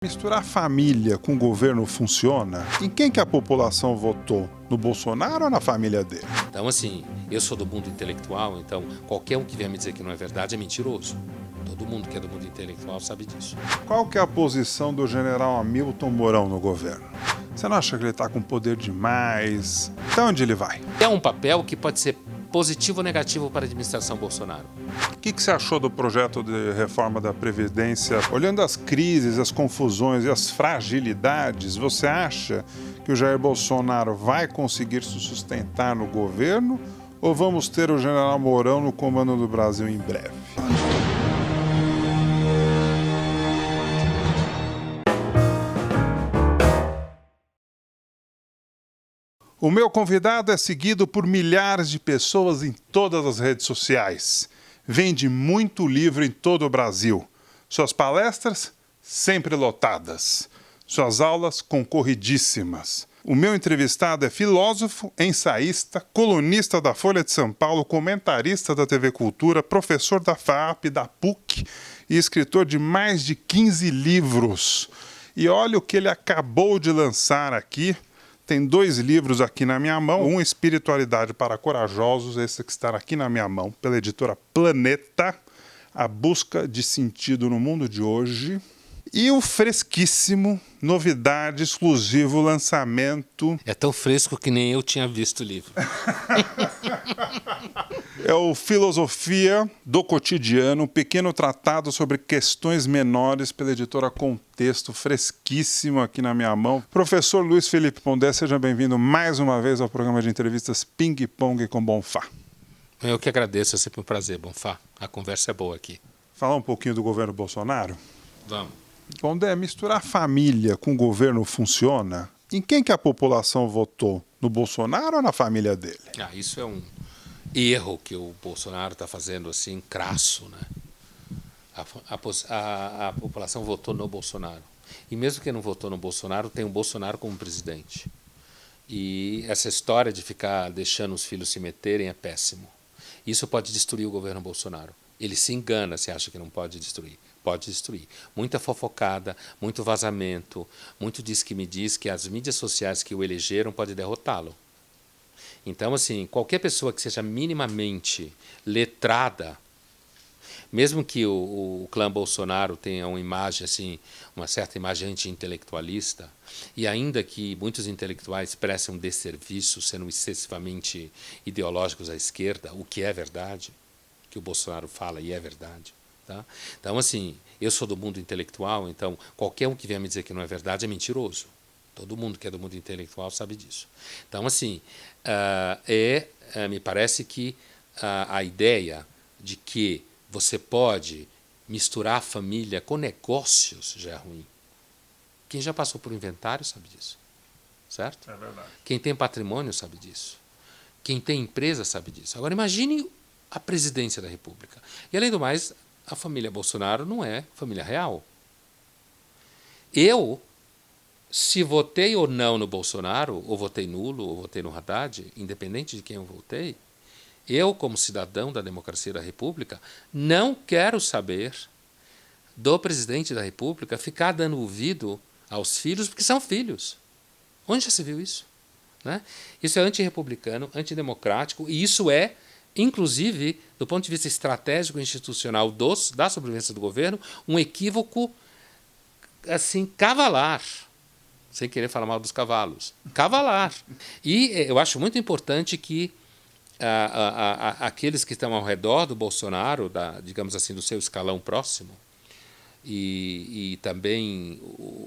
Misturar família com governo funciona? Em quem que a população votou? No Bolsonaro ou na família dele? Então, assim, eu sou do mundo intelectual, então qualquer um que vier me dizer que não é verdade é mentiroso. Todo mundo que é do mundo intelectual sabe disso. Qual que é a posição do general Hamilton Mourão no governo? Você não acha que ele está com poder demais? Até onde ele vai? É um papel que pode ser positivo ou negativo para a administração Bolsonaro. O que você achou do projeto de reforma da Previdência? Olhando as crises, as confusões e as fragilidades, você acha que o Jair Bolsonaro vai conseguir se sustentar no governo? Ou vamos ter o general Mourão no comando do Brasil em breve? O meu convidado é seguido por milhares de pessoas em todas as redes sociais. Vende muito livro em todo o Brasil. Suas palestras sempre lotadas. Suas aulas concorridíssimas. O meu entrevistado é filósofo, ensaísta, colunista da Folha de São Paulo, comentarista da TV Cultura, professor da FAAP, da PUC e escritor de mais de 15 livros. E olha o que ele acabou de lançar aqui. Tem 2 livros aqui na minha mão, um Espiritualidade para Corajosos, esse que está aqui na minha mão, pela editora Planeta, A Busca de Sentido no Mundo de Hoje, e o fresquíssimo, novidade, exclusivo, lançamento... É tão fresco que nem eu tinha visto o livro. É o Filosofia do Cotidiano, um pequeno tratado sobre questões menores pela editora Contexto, fresquíssimo aqui na minha mão. Professor Luiz Felipe Pondé, seja bem-vindo mais uma vez ao programa de entrevistas Ping Pong com Bonfá. Eu que agradeço, é sempre um prazer, Bonfá. A conversa é boa aqui. Falar um pouquinho do governo Bolsonaro? Vamos. Pondé, misturar família com governo funciona? Em quem que a população votou? No Bolsonaro ou na família dele? Isso é um erro que o Bolsonaro está fazendo assim, crasso, né? A população votou no Bolsonaro. E mesmo que não votou no Bolsonaro, tem o Bolsonaro como presidente. E essa história de ficar deixando os filhos se meterem é péssimo. Isso pode destruir o governo Bolsonaro. Ele se engana se acha que não pode destruir. Pode destruir. Muita fofocada, muito vazamento, muito diz que me diz que as mídias sociais que o elegeram podem derrotá-lo. Então, assim, qualquer pessoa que seja minimamente letrada, mesmo que o clã Bolsonaro tenha uma imagem, assim, uma certa imagem anti-intelectualista, e ainda que muitos intelectuais prestem um desserviço, sendo excessivamente ideológicos à esquerda, o que é verdade, que o Bolsonaro fala e é verdade. Tá? Então, assim, eu sou do mundo intelectual, então qualquer um que vier me dizer que não é verdade é mentiroso. Todo mundo que é do mundo intelectual sabe disso. Então, assim, me parece que a ideia de que você pode misturar a família com negócios já é ruim. Quem já passou por inventário sabe disso, certo? É verdade. Quem tem patrimônio sabe disso. Quem tem empresa sabe disso. Agora, imagine a presidência da República. E, além do mais, a família Bolsonaro não é família real. Eu, se votei ou não no Bolsonaro, ou votei nulo, ou votei no Haddad, independente de quem eu votei, eu, como cidadão da democracia da República, não quero saber do presidente da República ficar dando ouvido aos filhos, porque são filhos. Onde já se viu isso? Né? Isso é antirrepublicano, antidemocrático, e isso é, inclusive, do ponto de vista estratégico e institucional da sobrevivência do governo, um equívoco assim, cavalar. Sem querer falar mal dos cavalos. Cavalar. E eu acho muito importante que aqueles que estão ao redor do Bolsonaro, digamos assim, do seu escalão próximo, e também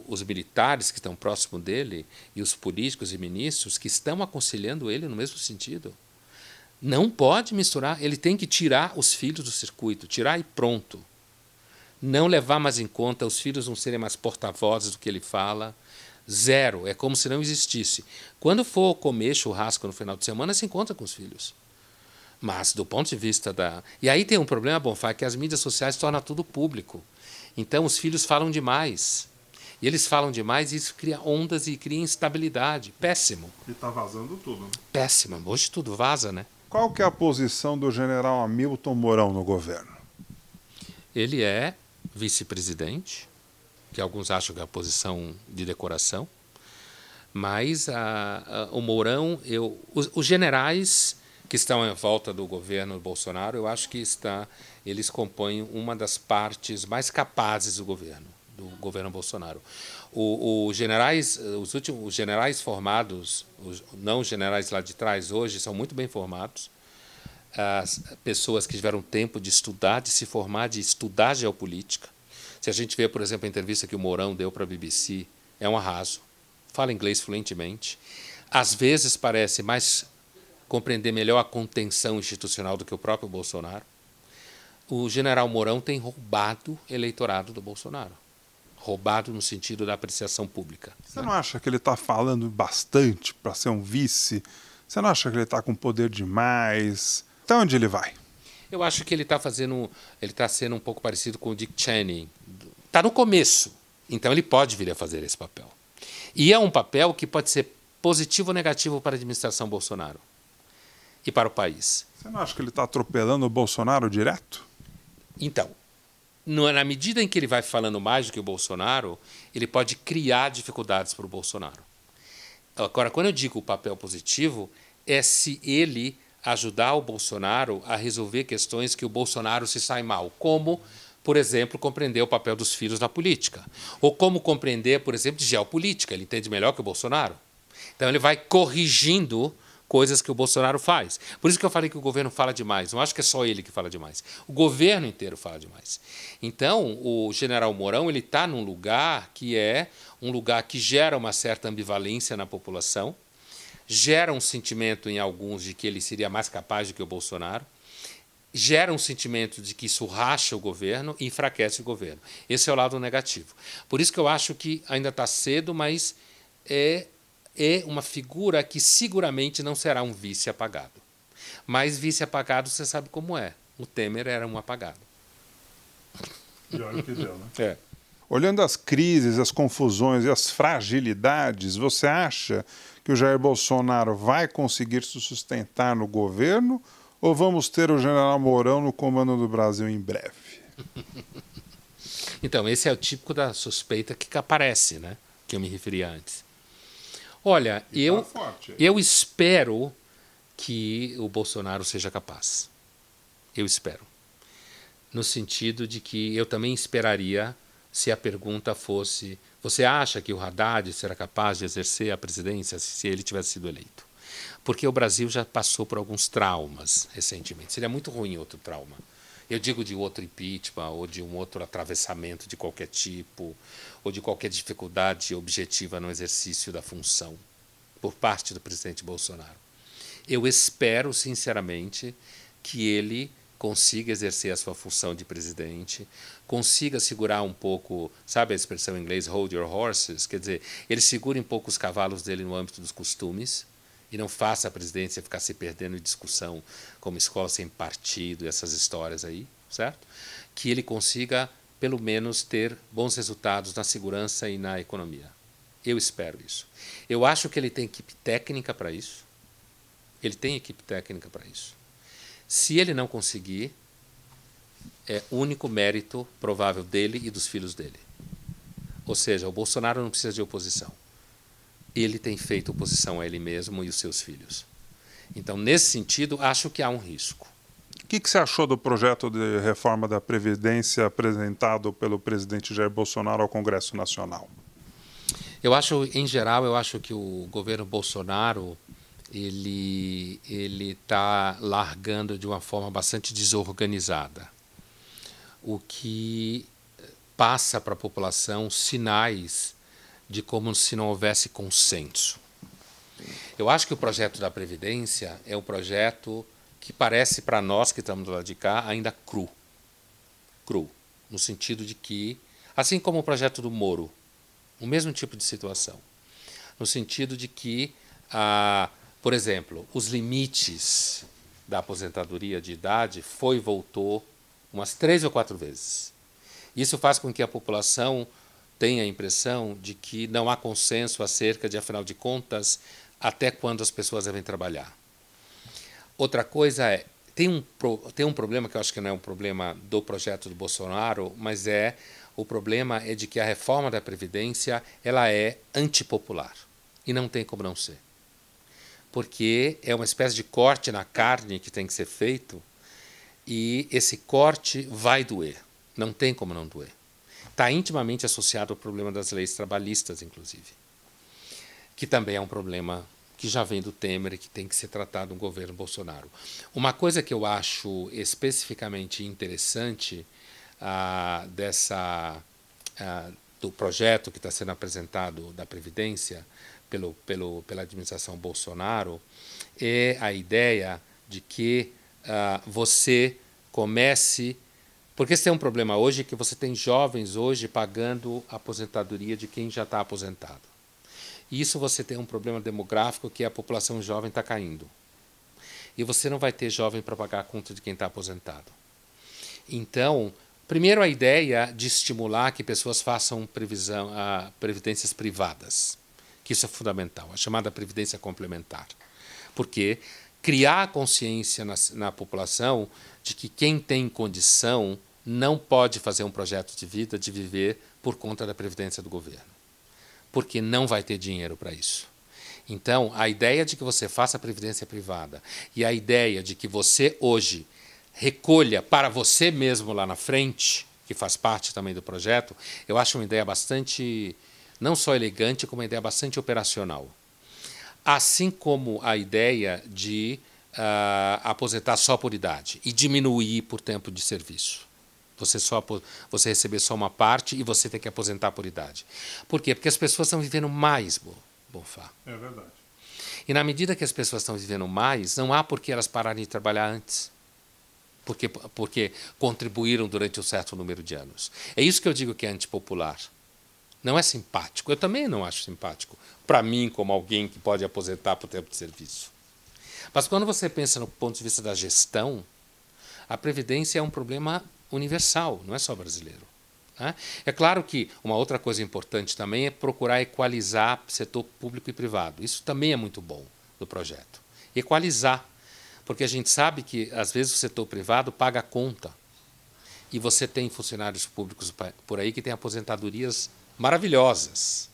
os militares que estão próximo dele, e os políticos e ministros que estão aconselhando ele no mesmo sentido, não pode misturar, ele tem que tirar os filhos do circuito, tirar e pronto. Não levar mais em conta os filhos não serem mais porta-vozes do que ele fala. Zero, é como se não existisse. Quando for comer churrasco no final de semana, se encontra com os filhos. Mas do ponto de vista da... E aí tem um problema, Bonfá, que as mídias sociais tornam tudo público. Então os filhos falam demais. E eles falam demais e isso cria ondas e cria instabilidade. Péssimo. E está vazando tudo, né? Péssimo. Hoje tudo vaza, né? Qual que é a posição do general Hamilton Mourão no governo? Ele é vice-presidente, que alguns acham que é a posição de decoração. Mas o Mourão, os generais que estão em volta do governo Bolsonaro, eu acho que eles compõem uma das partes mais capazes do governo Bolsonaro. Os generais formados, não os generais lá de trás hoje, são muito bem formados. As pessoas que tiveram tempo de estudar, de se formar, de estudar geopolítica. Se a gente vê, por exemplo, a entrevista que o Mourão deu para a BBC, é um arraso. Fala inglês fluentemente. Às vezes parece mais compreender melhor a contenção institucional do que o próprio Bolsonaro. O general Mourão tem roubado o eleitorado do Bolsonaro. Roubado no sentido da apreciação pública. Você não acha que ele está falando bastante para ser um vice? Você não acha que ele está com poder demais? Até onde ele vai? Eu acho que ele está sendo um pouco parecido com o Dick Cheney. Está no começo, então ele pode vir a fazer esse papel. E é um papel que pode ser positivo ou negativo para a administração Bolsonaro e para o país. Você não acha que ele está atropelando o Bolsonaro direto? Então, na medida em que ele vai falando mais do que o Bolsonaro, ele pode criar dificuldades para o Bolsonaro. Agora, quando eu digo o papel positivo, é se ele ajudar o Bolsonaro a resolver questões que o Bolsonaro se sai mal, como, por exemplo, compreender o papel dos filhos na política, ou como compreender, por exemplo, de geopolítica, ele entende melhor que o Bolsonaro. Então ele vai corrigindo coisas que o Bolsonaro faz. Por isso que eu falei que o governo fala demais. Não acho que é só ele que fala demais. O governo inteiro fala demais. Então, o general Mourão está num lugar que é um lugar que gera uma certa ambivalência na população, gera um sentimento em alguns de que ele seria mais capaz do que o Bolsonaro, gera um sentimento de que isso racha o governo e enfraquece o governo. Esse é o lado negativo. Por isso que eu acho que ainda está cedo, mas é uma figura que seguramente não será um vice apagado. Mas vice apagado você sabe como é. O Temer era um apagado. E olha o que deu, né? É. Olhando as crises, as confusões e as fragilidades, você acha que o Jair Bolsonaro vai conseguir se sustentar no governo ou vamos ter o general Mourão no comando do Brasil em breve? Então, esse é o típico da suspeita que aparece, né? Que eu me referi antes. Olha, eu espero que o Bolsonaro seja capaz. Eu espero. No sentido de que eu também esperaria se a pergunta fosse: você acha que o Haddad será capaz de exercer a presidência se ele tivesse sido eleito? Porque o Brasil já passou por alguns traumas recentemente. Seria muito ruim outro trauma. Eu digo de outro impeachment ou de um outro atravessamento de qualquer tipo ou de qualquer dificuldade objetiva no exercício da função por parte do presidente Bolsonaro. Eu espero, sinceramente, que ele consiga exercer a sua função de presidente, consiga segurar um pouco, sabe a expressão em inglês, hold your horses? Quer dizer, ele segure um pouco os cavalos dele no âmbito dos costumes e não faça a presidência ficar se perdendo em discussão como escola sem partido e essas histórias aí, certo? Que ele consiga, pelo menos, ter bons resultados na segurança e na economia. Eu espero isso. Eu acho que ele tem equipe técnica para isso. Ele tem equipe técnica para isso. Se ele não conseguir, é único mérito provável dele e dos filhos dele. Ou seja, o Bolsonaro não precisa de oposição. Ele tem feito oposição a ele mesmo e os seus filhos. Então, nesse sentido, acho que há um risco. O que você achou do projeto de reforma da Previdência apresentado pelo presidente Jair Bolsonaro ao Congresso Nacional? Eu acho, em geral, eu acho que o governo Bolsonaro ele está largando de uma forma bastante desorganizada, o que passa para a população sinais de como se não houvesse consenso. Eu acho que o projeto da Previdência é um projeto que parece para nós que estamos do lado de cá ainda cru, no sentido de que, assim como o projeto do Moro, o mesmo tipo de situação, no sentido de que por exemplo, os limites da aposentadoria de idade foi e voltou umas 3 ou 4 vezes. Isso faz com que a população tenha a impressão de que não há consenso acerca de, afinal de contas, até quando as pessoas devem trabalhar. Outra coisa é, tem um problema que eu acho que não é um problema do projeto do Bolsonaro, mas é O problema é de que a reforma da Previdência ela é antipopular. E não tem como não ser. Porque é uma espécie de corte na carne que tem que ser feito e esse corte vai doer. Não tem como não doer. Está intimamente associado ao problema das leis trabalhistas, inclusive, que também é um problema que já vem do Temer e que tem que ser tratado no governo Bolsonaro. Uma coisa que eu acho especificamente interessante do projeto que está sendo apresentado da Previdência pela administração Bolsonaro é a ideia de que você comece... Porque você tem um problema hoje que você tem jovens hoje pagando a aposentadoria de quem já está aposentado. E isso você tem um problema demográfico que a população jovem está caindo. E você não vai ter jovem para pagar a conta de quem está aposentado. Então, primeiro a ideia de estimular que pessoas façam previdências privadas, que isso é fundamental, a chamada previdência complementar. Porque criar a consciência na população de que quem tem condição não pode fazer um projeto de vida, de viver por conta da previdência do governo. Porque não vai ter dinheiro para isso. Então, a ideia de que você faça a previdência privada e a ideia de que você hoje recolha para você mesmo lá na frente, que faz parte também do projeto, eu acho uma ideia bastante, não só elegante, como uma ideia bastante operacional. Assim como a ideia de aposentar só por idade e diminuir por tempo de serviço. Você receber só uma parte e você tem que aposentar por idade. Por quê? Porque as pessoas estão vivendo mais, Bonfá. É verdade. E na medida que as pessoas estão vivendo mais, não há por que elas pararem de trabalhar antes. Porque contribuíram durante um certo número de anos. É isso que eu digo que é antipopular. Não é simpático. Eu também não acho simpático. Para mim, como alguém que pode aposentar por tempo de serviço. Mas quando você pensa no ponto de vista da gestão, a Previdência é um problema universal, não é só brasileiro. Né? É claro que uma outra coisa importante também é procurar equalizar setor público e privado. Isso também é muito bom do projeto. Equalizar, porque a gente sabe que, às vezes, o setor privado paga a conta. E você tem funcionários públicos por aí que têm aposentadorias maravilhosas.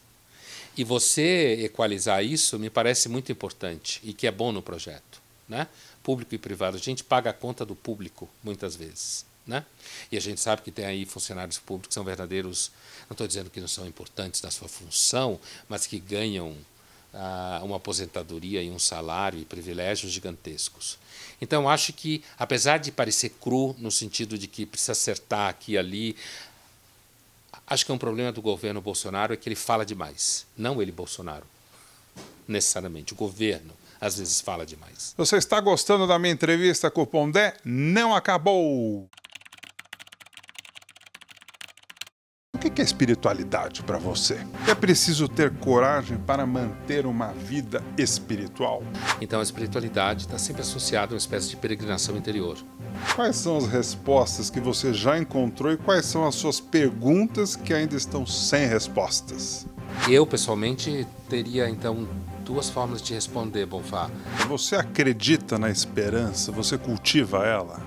E você equalizar isso me parece muito importante e que é bom no projeto. Né? Público e privado. A gente paga a conta do público, muitas vezes. Né? E a gente sabe que tem aí funcionários públicos que são verdadeiros, não estou dizendo que não são importantes na sua função, mas que ganham uma aposentadoria e um salário e privilégios gigantescos. Então, acho que, apesar de parecer cru, no sentido de que precisa acertar aqui e ali, acho que um problema do governo Bolsonaro é que ele fala demais. Não ele, Bolsonaro, necessariamente. O governo, às vezes, fala demais. Você está gostando da minha entrevista com o Pondé? Não acabou! O que é espiritualidade para você? É preciso ter coragem para manter uma vida espiritual? Então, a espiritualidade está sempre associada a uma espécie de peregrinação interior. Quais são as respostas que você já encontrou e quais são as suas perguntas que ainda estão sem respostas? Eu, pessoalmente, teria, então, duas formas de responder, Bonfá. Você acredita na esperança? Você cultiva ela?